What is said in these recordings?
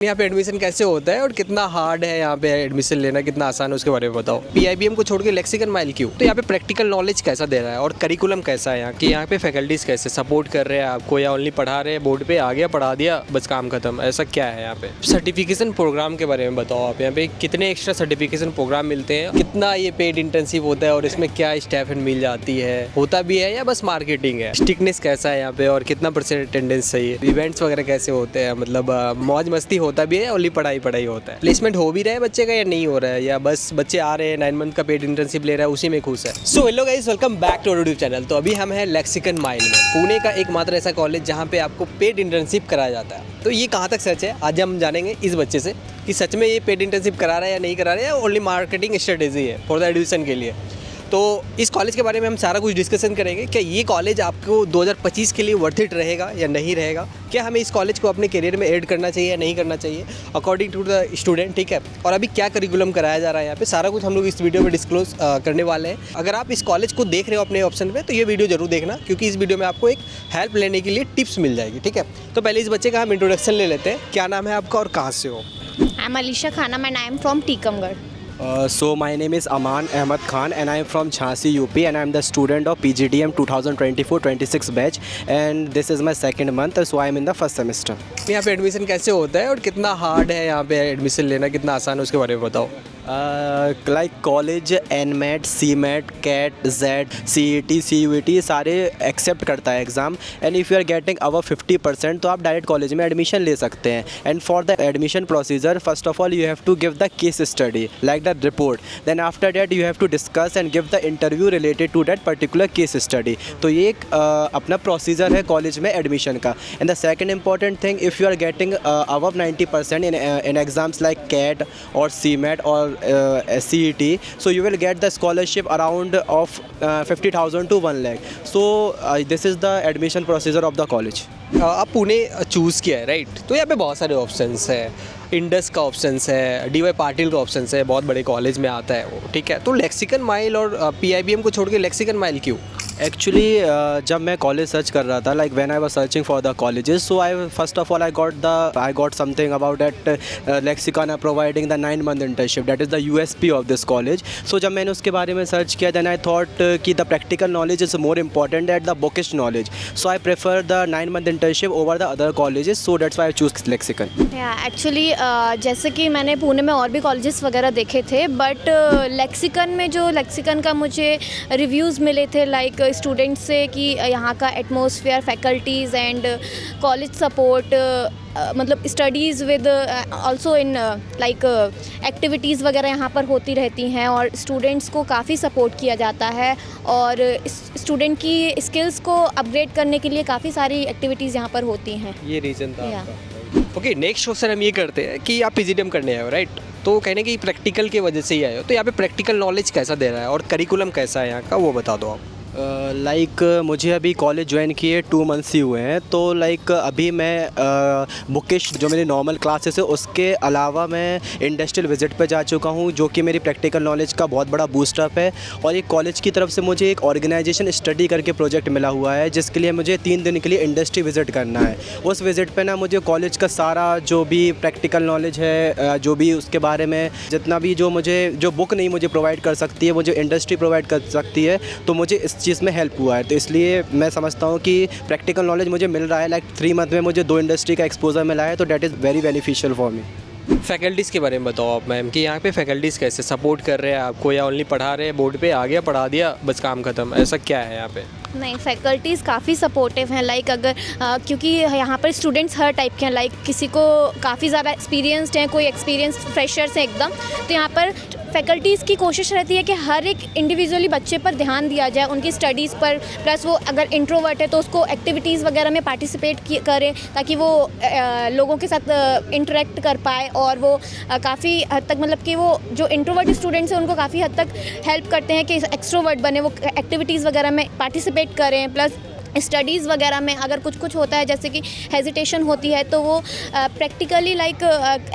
यहाँ पे एडमिशन कैसे होता है और कितना हार्ड है यहाँ पे एडमिशन लेना, कितना आसान है उसके बारे में बताओ। पीआईबीएम को छोड़ के लेक्सिकन माइल क्यों? तो यहाँ पे प्रैक्टिकल नॉलेज कैसा दे रहा है और करिकुलम कैसा है यहाँ की, यहाँ पे फैकल्टीज कैसे सपोर्ट कर रहे हैं आपको या ओनली पढ़ा रहे हैं, बोर्ड पे आ गया पढ़ा दिया बस काम खत्म, ऐसा क्या है यहाँ पे? सर्टिफिकेशन प्रोग्राम के बारे में बताओ आप, यहाँ पे कितने एक्स्ट्रा सर्टिफिकेशन प्रोग्राम मिलते हैं, कितना ये पेड इंटर्नशिप होता है और इसमें क्या स्टाइपेंड मिल जाती है, होता भी है या बस मार्केटिंग है? स्ट्रिक्टनेस कैसा है यहाँ पे और कितना % अटेंडेंस चाहिए? इवेंट्स वगैरह कैसे होते हैं, मतलब मौज मस्ती होता भी है, ओनली पढ़ाई होता है? प्लेसमेंट हो भी रहा है बच्चे का या नहीं हो रहा है, या बस बच्चे आ रहे हैं 9 मंथ का पेड इंटर्नशिप ले रहा है उसी में खुश है? So hello guys, welcome back to YouTube channel. तो अभी हम हैं लेक्सिकन माइल में, पुणे का एकमात्र ऐसा कॉलेज जहाँ पे आपको पेड इंटर्नशिप कराया जाता है। तो ये कहाँ तक सच है, आज हम जानेंगे इस बच्चे से कि सच में ये पेड इंटर्नशिप करा रहा है या नहीं करा रहा है, ओनली मार्केटिंग स्ट्रेटेजी है फॉर द एडमिशन के लिए। तो इस कॉलेज के बारे में हम सारा कुछ डिस्कशन करेंगे। क्या ये कॉलेज आपको 2025 के लिए वर्थ इट रहेगा या नहीं रहेगा? क्या हमें इस कॉलेज को अपने करियर में ऐड करना चाहिए या नहीं करना चाहिए अकॉर्डिंग टू द स्टूडेंट, ठीक है? और अभी क्या करिकुलम कराया जा रहा है यहाँ पे, सारा कुछ हम लोग इस वीडियो में डिस्क्लोज करने वाले हैं। अगर आप इस कॉलेज को देख रहे हो अपने ऑप्शन पे तो ये वीडियो जरूर देखना, क्योंकि इस वीडियो में आपको एक हेल्प लेने के लिए टिप्स मिल जाएगी, ठीक है? तो पहले इस बच्चे का हम इंट्रोडक्शन ले लेते हैं। क्या नाम है आपका और कहाँ से हो? I am Alisha Khanam and I am from Tikamgarh. So my name is Aman Ahmed Khan and I am from Jhansi, UP, and I am the student of PGDM 2024-26 batch, and this is my second month, so I am in the first semester. यहाँ पे admission कैसे होता है और कितना hard है यहाँ पे एडमिशन लेना, कितना आसान है उसके बारे में बताओ। Like college NMAT, CMAT, CAT, Z, CET, CUET सारे एक्सेप्ट करता है exam, and if you are getting our 50% तो आप डायरेक्ट कॉलेज में एडमिशन ले सकते हैं। And for the admission procedure first of all you have to give the case study like the report, then after that you have to discuss and give the interview related to that particular case study. तो ये एक अपना procedure है college में admission का। And the second important thing, if you are getting above 90% in exams like CAT और CMAT और CET, so you will get the scholarship around of 50,000 to 1 lakh. So this is the admission procedure of the college. आप Pune choose किया है, right? तो यहाँ पे बहुत सारे ऑप्शंस है, इंडस का ऑप्शंस है, DY पाटिल का ऑप्शंस है, बहुत बड़े कॉलेज में आता है वो, ठीक है? तो लेक्सिकन माइल और PIBM को छोड़ के लेक्सिकन माइल क्यों? एक्चुअली जब मैं कॉलेज सर्च कर रहा था, like when I was searching for the colleges, so I first of all I got something about that lexicon are providing the 9 month internship, that is the USP of this college. So जब मैंने उसके बारे में search किया, then I thought कि the practical knowledge is more important that the bookish knowledge, so I prefer the 9 month internship over the other colleges, so that's why I choose lexicon. Actually जैसे कि मैंने पुणे में और भी colleges वगैरह देखे थे, बट लेक्सिकन का मुझे रिव्यूज़ मिले थे लाइक स्टूडेंट से कि यहाँ का atmosphere, faculties and college support, मतलब studies with also in like activities वगैरह यहाँ पर होती रहती हैं और स्टूडेंट्स को काफ़ी सपोर्ट किया जाता है और स्टूडेंट की स्किल्स को अपग्रेड करने के लिए काफ़ी सारी एक्टिविटीज़ यहाँ पर होती हैं। ये रीज़न था आपका। ओके, नेक्स्ट क्वेश्चन हम ये करते हैं कि आप PGDM करने आए हो, राइट? तो कहने की प्रैक्टिकल की वजह से ही आए हो, तो यहाँ पे प्रैक्टिकल नॉलेज कैसा दे रहा है और करिकुलम कैसा है यहाँ का, वो बता दो आप। लाइक मुझे अभी कॉलेज ज्वाइन किए 2 मंथ्स ही हुए हैं, तो लाइक अभी मैं बुकिश जो मेरी नॉर्मल क्लासेस है उसके अलावा मैं इंडस्ट्रियल विजिट पे जा चुका हूँ, जो कि मेरी प्रैक्टिकल नॉलेज का बहुत बड़ा बूस्टअप है। और एक कॉलेज की तरफ से मुझे एक ऑर्गेनाइजेशन स्टडी करके प्रोजेक्ट मिला हुआ है, जिसके लिए मुझे 3 दिन के लिए इंडस्ट्री विजिट करना है। उस विजिट पे ना मुझे कॉलेज का सारा जो भी प्रैक्टिकल नॉलेज है, जो भी उसके बारे में जितना भी जो बुक नहीं मुझे प्रोवाइड कर सकती है, मुझे इंडस्ट्री प्रोवाइड कर सकती है, तो मुझे इस चीज़ में हेल्प हुआ है। तो इसलिए मैं समझता हूँ कि प्रैक्टिकल नॉलेज मुझे मिल रहा है, लाइक 3 मंथ में मुझे 2 इंडस्ट्री का एक्सपोजर मिला है, तो that is very beneficial for me. Faculties के बारे में बताओ आप मैम, कि यहाँ पे फैकल्टीज़ कैसे सपोर्ट कर रहे हैं आपको या ओनली पढ़ा रहे हैं, बोर्ड पे आ गया पढ़ा दिया बस काम खत्म, ऐसा क्या है यहाँ पे? नहीं, फैकल्टीज़ काफ़ी सपोर्टिव हैं, लाइक अगर क्योंकि यहाँ पर स्टूडेंट्स हर टाइप के हैं, लाइक किसी को काफ़ी ज़्यादा एक्सपीरियंसड हैं, कोई एक्सपीरियंस्ड फ्रेशर्स हैं एकदम, तो यहाँ पर फैकल्टीज़ की कोशिश रहती है कि हर एक इंडिविजुअली बच्चे पर ध्यान दिया जाए, उनकी स्टडीज़ पर, प्लस वो अगर इंट्रोवर्ट है तो उसको एक्टिविटीज़ वगैरह में पार्टिसिपेट करें ताकि वो लोगों के साथ इंटरेक्ट कर पाए और वो काफ़ी हद तक, मतलब कि वो जो इंट्रोवर्ट स्टूडेंट्स हैं उनको काफ़ी हद तक हेल्प करते हैं कि एक्सट्रोवर्ट बने, वो एक्टिविटीज़ वगैरह में पार्टिसिपेट करें। प्लस स्टडीज़ वगैरह में अगर कुछ होता है जैसे कि हेजिटेशन होती है तो वो प्रैक्टिकली लाइक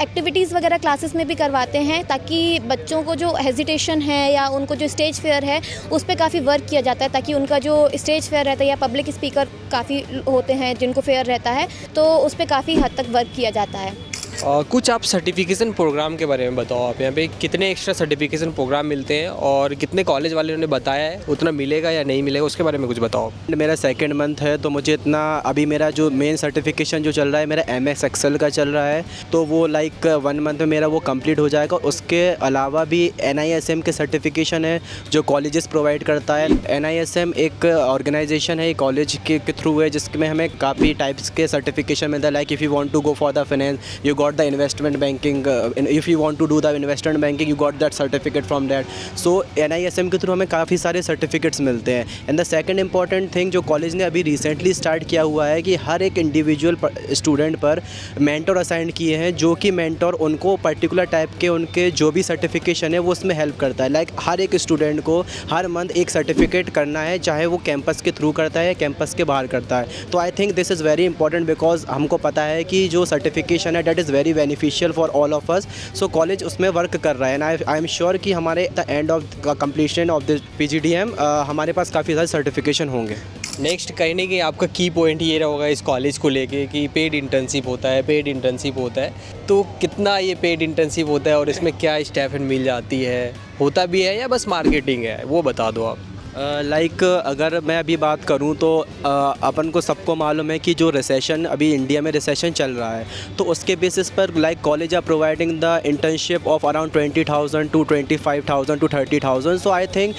एक्टिविटीज़ वगैरह क्लासेस में भी करवाते हैं, ताकि बच्चों को जो हेजिटेशन है या उनको जो स्टेज फेयर है उस पर काफ़ी वर्क किया जाता है, ताकि उनका जो स्टेज फेयर रहता है या पब्लिक स्पीकर काफ़ी होते हैं जिनको फेयर रहता है, तो उस पर काफ़ी हद तक वर्क किया जाता है। कुछ आप सर्टिफिकेशन प्रोग्राम के बारे में बताओ। आप यहाँ पे कितने एक्स्ट्रा सर्टिफिकेशन प्रोग्राम मिलते हैं और कितने कॉलेज वाले ने बताया है उतना मिलेगा या नहीं मिलेगा, उसके बारे में कुछ बताओ। मेरा सेकंड मंथ है तो मुझे इतना अभी मेरा जो मेन सर्टिफिकेशन जो चल रहा है मेरा MS एक्सेल का चल रहा है, तो वो लाइक 1 मंथ में मेरा वो कंप्लीट हो जाएगा। उसके अलावा भी NISM के सर्टिफिकेशन है जो कॉलेजेस प्रोवाइड करता है। NISM एक ऑर्गेनाइजेशन है, कॉलेज के थ्रू है, जिसमें हमें काफ़ी टाइप्स के सर्टिफिकेशन मिलता है। Like if you want to go for the finance you got the investment banking, if you want to do the investment banking you got that certificate from that. So NISM के through हमें काफ़ी सारे certificates मिलते हैं। And the second important thing जो college ने अभी recently start किया हुआ है कि हर एक इंडिविजुअल स्टूडेंट पर मेंटर असाइन किए हैं, जो कि मेंटर उनको पर्टिकुलर टाइप के उनके जो भी सर्टिफिकेशन है वो उसमें हेल्प करता है। लाइक हर एक स्टूडेंट को हर मंथ एक सर्टिफिकेट करना है, चाहे वो कैंपस के थ्रू करता है या कैंपस के बाहर करता है। तो I think this is very important because हमको पता है कि जो सर्टिफिकेशन है that is very beneficial for all of us. So college उसमें वर्क कर रहा है एंड आई एम श्योर कि हमारे the end of completion of the PGDM हमारे पास काफ़ी सारे सर्टिफिकेशन होंगे। नेक्स्ट कहीं ना कहीं आपका की पॉइंट ये रहेगा इस कॉलेज को लेके कि पेड इंटर्नशिप होता है, पेड इंटर्नशिप होता है, तो कितना ये पेड इंटर्नशिप होता है और इसमें क्या स्टाइपेंड मिल जाती है, होता भी है या बस मार्केटिंग है, वो बता दो आप। लाइक अगर मैं अभी बात करूं तो अपन को सबको मालूम है कि जो रिसेशन अभी इंडिया में रिसेशन चल रहा है, तो उसके बेसिस पर like college are providing the internship of around 20,000 to 25,000 to 30,000। So I think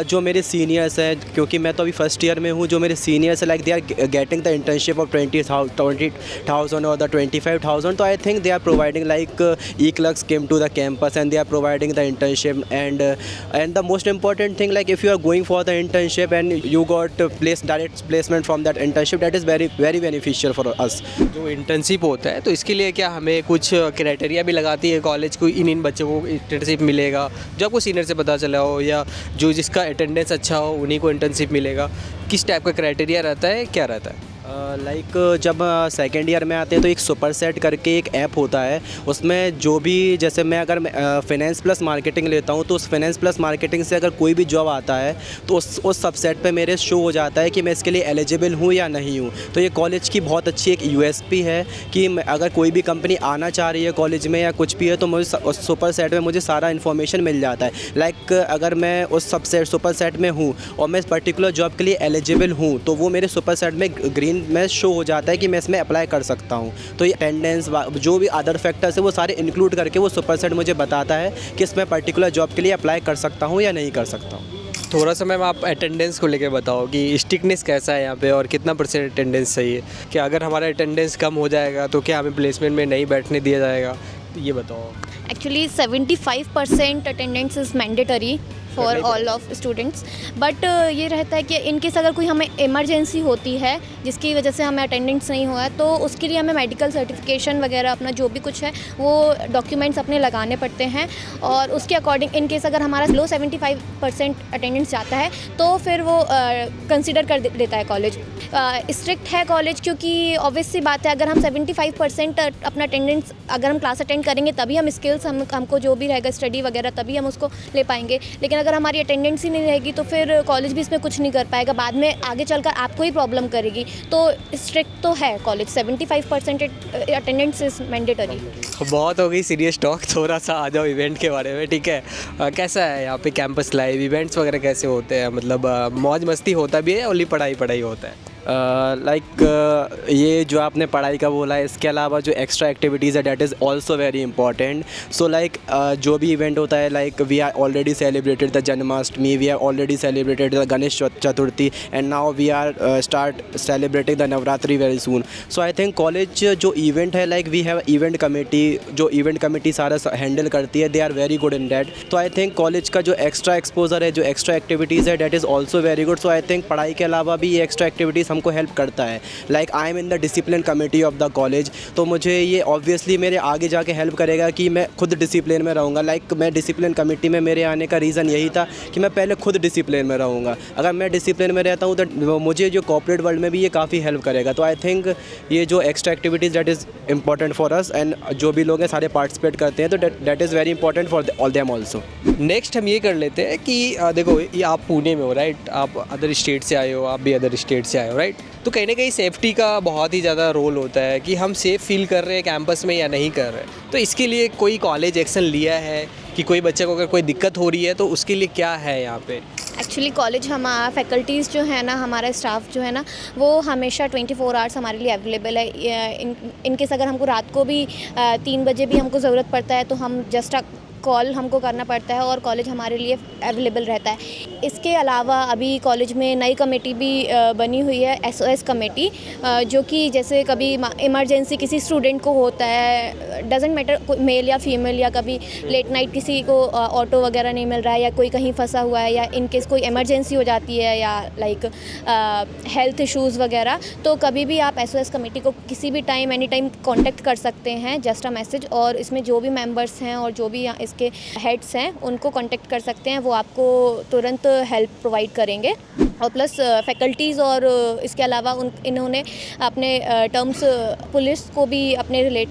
जो मेरे सीनियर्स हैं, क्योंकि मैं तो अभी फर्स्ट ईयर में हूँ, जो मेरे सीनियर्स हैं like they are getting the internship of 20,000 और द 25,000। तो I think they are providing like E-Clerks came to the campus and they are providing the internship and the most important thing like if you are going for the internship and you got direct placement from that internship, that is very beneficial for us। जो internship होता है तो इसके लिए क्या हमें कुछ criteria भी लगाती है कॉलेज को, इन बच्चों को इंटर्नशिप मिलेगा, जो आपको सीनियर से पता चला हो या जो जिसका अटेंडेंस अच्छा हो उन्हीं को इंटर्नशिप मिलेगा, किस टाइप का क्राइटेरिया रहता है, क्या रहता है? लाइक जब सेकेंड ईयर में आते हैं तो एक सुपर सेट करके एक ऐप होता है, उसमें जो भी जैसे मैं अगर फाइनेंस प्लस मार्केटिंग लेता हूँ तो उस फाइनेंस प्लस मार्केटिंग से अगर कोई भी जॉब आता है तो उस सबसेट पे मेरे शो हो जाता है कि मैं इसके लिए एलिजिबल हूँ या नहीं हूँ। तो ये कॉलेज की बहुत अच्छी एक USP है कि अगर कोई भी कंपनी आना चाह रही है कॉलेज में या कुछ भी है तो मुझे उस सुपर सेट में मुझे सारा इन्फॉर्मेशन मिल जाता है। लाइक अगर मैं उस सुपर सेट में हूँ और मैं इस पर्टिकुलर जॉब के लिए एलिजिबल हूँ तो वो मेरे सुपर सेट में ग्रीन में शो हो जाता है कि मैं इसमें अप्लाई कर सकता हूँ। तो ये अटेंडेंस जो भी अदर फैक्टर्स है वो सारे इंक्लूड करके वो सुपर सेट मुझे बताता है कि इसमें पर्टिकुलर जॉब के लिए अप्लाई कर सकता हूँ या नहीं कर सकता हूँ। थोड़ा सा मैम आप अटेंडेंस को लेकर बताओ कि स्ट्रिक्टनेस कैसा है यहाँ पे और कितना % अटेंडेंस सही है, कि अगर हमारा अटेंडेंस कम हो जाएगा तो क्या हमें प्लेसमेंट में नहीं बैठने दिया जाएगा, ये बताओ। Actually 75% attendance is mandatory for all of students, but ये रहता है कि इनकेस अगर कोई हमें इमरजेंसी होती है जिसकी वजह से हमें अटेंडेंस नहीं हुआ है तो उसके लिए हमें मेडिकल सर्टिफिकेशन वगैरह अपना जो भी कुछ है वो डॉक्यूमेंट्स अपने लगाने पड़ते हैं और उसके अकॉर्डिंग इनकेस अगर हमारा लो 75% अटेंडेंस जाता है तो फिर वो कंसिडर कर देता है कॉलेज। स्ट्रिक्ट है कॉलेज क्योंकि ऑब्वियस सी बात है, अगर हम 75% अपना अटेंडेंस अगर हम क्लास अटेंड करेंगे तभी हम स्किल्स हमको जो भी रहेगा स्टडी वगैरह तभी हम उसको ले पाएंगे, लेकिन अगर हमारी अटेंडेंस ही नहीं रहेगी तो फिर कॉलेज भी इसमें कुछ नहीं कर पाएगा, बाद में आगे चलकर आपको ही प्रॉब्लम करेगी। तो स्ट्रिक्ट तो है कॉलेज, 75% अटेंडेंस इज़ मैंडेटरी। बहुत हो गई सीरियस टॉक, थोड़ा सा आ जाओ इवेंट के बारे में, ठीक है? कैसा है यहाँ पे कैंपस लाइव, इवेंट्स वगैरह कैसे होते हैं, मतलब मौज मस्ती होता भी है, ओनली पढ़ाई होता है? ये जो आपने पढ़ाई का बोला है, इसके अलावा जो एक्स्ट्रा एक्टिविटीज़ है that is also very important. So like जो भी इवेंट होता है, like we are already celebrated the Janmashtami, we are already celebrated the Ganesh Chaturthi and now we are start celebrating the Navratri very soon. So I think college जो event है like we have event committee, जो event committee सारा handle करती है, they are very good in that. तो I think college का जो extra exposure है, जो एक्स्ट्रा एक्टिविटीज़ है that is also very good. So I think पढ़ाई के अलावा भी ये एक्स्ट्रा एक्टिविटीज़ हमको हेल्प करता है। Like I am in the discipline committee of the college, तो मुझे ये ऑब्वियसली मेरे आगे जाके हेल्प करेगा कि मैं खुद डिसिप्लिन में रहूँगा। लाइक मैं डिसिप्लिन कमेटी में मेरे आने का रीज़न यही था कि मैं पहले खुद डिसिप्लिन में रहूँगा। अगर मैं डिसिप्लिन में रहता हूँ तो मुझे जो कॉर्पोरेट वर्ल्ड में भी ये काफ़ी हेल्प करेगा। तो आई थिंक ये जो extra activities that is important for us and जो भी लोग हैं सारे पार्टिसिपेट करते हैं, तो that is very important for all them also. Next हम ये कर लेते हैं कि देखो ये आप पुणे में हो, राइट? आप अदर स्टेट से आए हो, आप भी अदर स्टेट से आए हो, राइट? राइट। तो कहीं ना कहीं सेफ्टी का बहुत ही ज़्यादा रोल होता है कि हम सेफ़ फील कर रहे हैं कैंपस में या नहीं कर रहे। तो इसके लिए कोई कॉलेज एक्शन लिया है कि कोई बच्चे को अगर कोई दिक्कत हो रही है तो उसके लिए क्या है यहाँ पे? एक्चुअली कॉलेज हमारा फैकल्टीज़ जो है ना, हमारा स्टाफ जो है ना, वो हमेशा 24 आवर्स हमारे लिए अवेलेबल है। इनकेस अगर हमको रात को भी 3 बजे भी हमको ज़रूरत पड़ता है तो हम जस्ट कॉल हमको करना पड़ता है और कॉलेज हमारे लिए अवेलेबल रहता है। इसके अलावा अभी कॉलेज में नई कमेटी भी बनी हुई है, SOS कमेटी, जो कि जैसे कभी इमरजेंसी किसी स्टूडेंट को होता है, डजेंट मैटर मेल या फीमेल, या कभी लेट नाइट किसी को ऑटो वगैरह नहीं मिल रहा है या कोई कहीं फंसा हुआ है, या इनकेस कोई इमरजेंसी हो जाती है या लाइक हेल्थ इश्यूज़ वगैरह, तो कभी भी आप SOS कमेटी को किसी भी टाइम एनी टाइम कॉन्टेक्ट कर सकते हैं, जस्ट अ मैसेज। और इसमें जो भी मेंबर्स हैं और जो भी इसके हेड्स हैं उनको कांटेक्ट कर सकते हैं, वो आपको तुरंत हेल्प प्रोवाइड करेंगे। और प्लस फैकल्टीज़ और इसके अलावा इन्होंने अपने टर्म्स पुलिस को भी अपने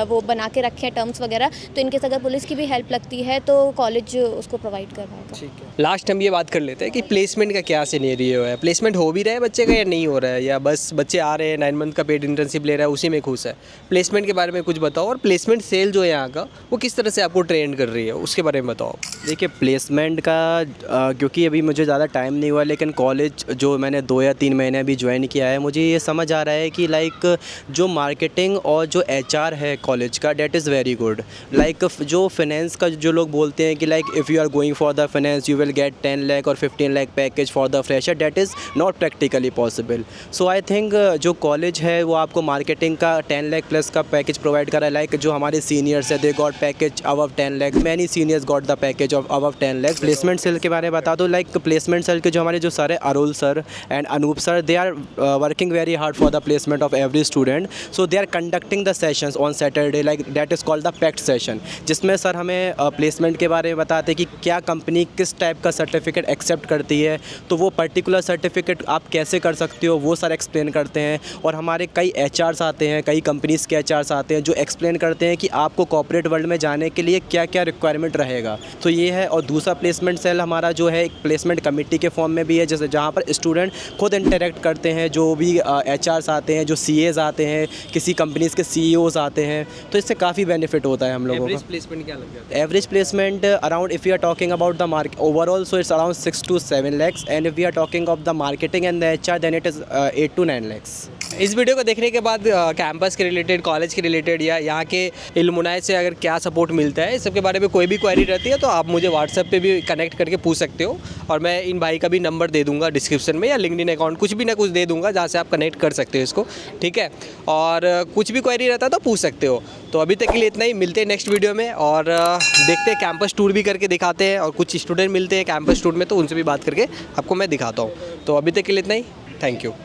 वो बना के रखे हैं टर्म्स वगैरह, तो इनकेस अगर पुलिस की भी हेल्प लगती है तो कॉलेज उसको प्रोवाइड करवाएगा। ठीक है, लास्ट हम ये बात कर लेते हैं कि प्लेसमेंट का क्या सिनेरियो है। प्लेसमेंट हो भी रहा है बच्चे का या नहीं हो रहा है, या बस बच्चे आ रहे हैं 9 मंथ का पेड इंटर्नशिप ले रहा है उसी में खुश है? प्लेसमेंट के बारे में कुछ बताओ, और प्लेसमेंट सेल जो है यहाँ का वो किस तरह से आपको ट्रेंड कर रही है उसके बारे में बताओ। देखिए प्लेसमेंट का क्योंकि अभी मुझे ज़्यादा टाइम नहीं हुआ, लेकिन कॉलेज जो मैंने 2 या 3 महीने अभी ज्वाइन किया है, मुझे ये समझ आ रहा है कि लाइक जो मार्केटिंग और जो HR है कॉलेज का, that is very good. Like जो फाइनेंस का जो लोग बोलते हैं कि like if you are going for the finance you will get 10 lakh और 15 lakh package for the fresher, that is not practically possible. So I think जो कॉलेज है वो आपको मार्केटिंग का 10 लाख प्लस का पैकेज प्रोवाइड कर रहा है। लाइक जो हमारे सीनियर्स है they got package above 10 lakh, many seniors got the package of above 10 lakh. Placement cell के बारे में बता दो, लाइक प्लेसमेंट सेल के जो हमारे जो सर है Arul sir and Anup sir, they are working very hard for the placement of every student. So they are conducting the sessions on Saturday, like that is called the PACT session, जिसमें sir हमें placement के बारे में बताते हैं कि क्या company किस टाइप का सर्टिफिकेट एक्सेप्ट करती है, तो वो पर्टिकुलर सर्टिफिकेट आप कैसे कर सकते हो वो सर एक्सप्लेन करते हैं। और हमारे कई HRs आते हैं, कई कंपनीज़ के HRs आते हैं जो एक्सप्लेन करते हैं कि आपको कॉर्पोरेट वर्ल्ड में जाने के लिए क्या क्या रिक्वायरमेंट रहेगा। तो ये है। और दूसरा प्लेसमेंट सेल हमारा जो है एक प्लेसमेंट कमेटी के फॉर्म में भी है, जैसे जहाँ पर स्टूडेंट खुद इंटरेक्ट करते हैं, जो भी HRs आते हैं, जो CAs आते हैं, किसी कंपनीज़ के CEOs आते हैं, तो इससे काफ़ी बेनिफिट होता है हम लोगों को। एवरेज प्लेसमेंट क्या लग जाता है? Average placement around if you are talking about the market overall, so it's around 6 to 7 lakhs, and if you are talking of the marketing and the HR then it is 8 to 9 lakhs। इस video को देखने के बाद campus के related, college के related या यहाँ के इल्मुनाय से अगर क्या सपोर्ट मिलता है, इस सब के बारे में कोई भी क्वेरी रहती है तो आप मुझे व्हाट्सएप पे भी कनेक्ट करके पूछ सकते हो, और मैं इन भाई का भी नंबर दे दूंगा डिस्क्रिप्शन में, या लिंक्डइन अकाउंट कुछ भी ना कुछ दे दूंगा जहाँ से आप कनेक्ट कर सकते हो इसको, ठीक है। और कुछ भी क्वेरी रहता है तो पूछ सकते हो। तो अभी तक के लिए इतना ही, मिलते हैं नेक्स्ट वीडियो में, और देखते हैं कैंपस टूर भी करके दिखाते हैं, और कुछ स्टूडेंट मिलते हैं कैंपस टूर में तो उनसे भी बात करके आपको मैं दिखाता हूँ। तो अभी तक के लिए इतना ही, थैंक यू।